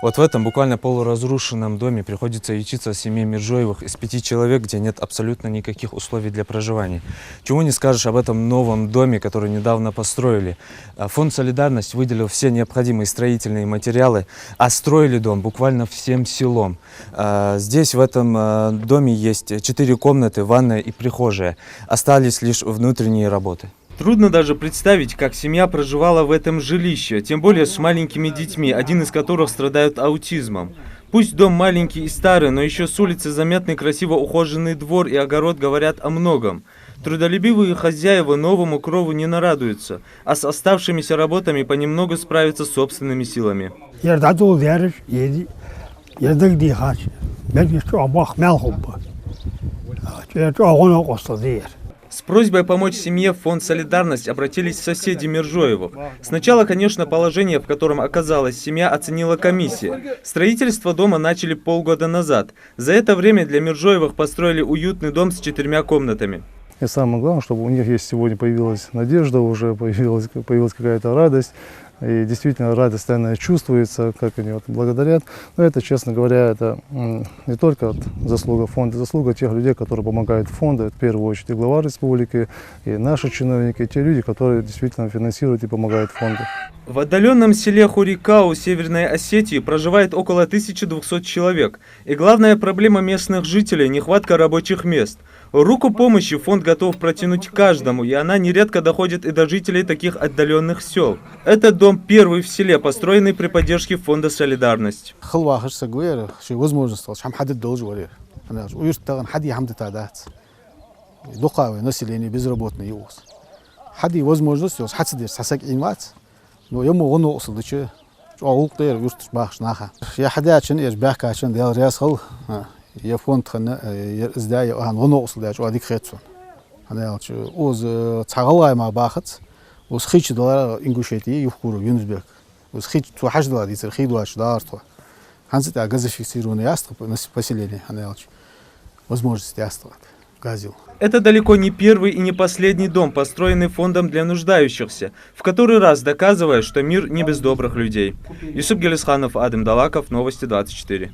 Вот в этом буквально полуразрушенном доме приходится ютиться семье Миржоевых из 5 человек, где нет абсолютно никаких условий для проживания. Чего не скажешь об этом новом доме, который недавно построили. Фонд «Солидарность» выделил все необходимые строительные материалы, а строили дом буквально всем селом. Здесь в этом доме есть 4 комнаты, ванная и прихожая. Остались лишь внутренние работы. Трудно даже представить, как семья проживала в этом жилище, тем более с маленькими детьми, один из которых страдает аутизмом. Пусть дом маленький и старый, но еще с улицы заметный красиво ухоженный двор и огород говорят о многом. Трудолюбивые хозяева новому крову не нарадуются, а с оставшимися работами понемногу справятся собственными силами. С просьбой помочь семье в фонд «Солидарность» обратились соседи Миржоевых. Сначала, конечно, положение, в котором оказалась семья, оценила комиссия. Строительство дома начали полгода назад. За это время для Миржоевых построили уютный дом с 4 комнатами. И самое главное, чтобы у них сегодня появилась надежда, уже появилась какая-то радость. И действительно радость, наверное, чувствуется, как они благодарят. Но это, честно говоря, это не только заслуга фонда, заслуга тех людей, которые помогают фонду. Это в первую очередь и глава республики, и наши чиновники, и те люди, которые действительно финансируют и помогают фонду. В отдаленном селе Хурикау Северной Осетии проживает около 1200 человек. И главная проблема местных жителей – нехватка рабочих мест. Руку помощи фонд готов протянуть каждому, и она нередко доходит и до жителей таких отдаленных сел. Этот дом первый в селе, построенный при поддержке фонда «Солидарность». Я фонд издая оно услышал адик хэтсон. Она оз цагалай ма бахат. Оз хич доллар Ингушетии юхкуру Юнусбек. Оз хич тухаш доллар дисер хидуаш дарто. Ханзит газифицированный ястреб на поселение. Она возможности ястреб газил. Это далеко не первый и не последний дом, построенный фондом для нуждающихся, в который раз доказывая, что мир не без добрых людей. Юсуп Гелисханов, Адем Далаков, Новости 24.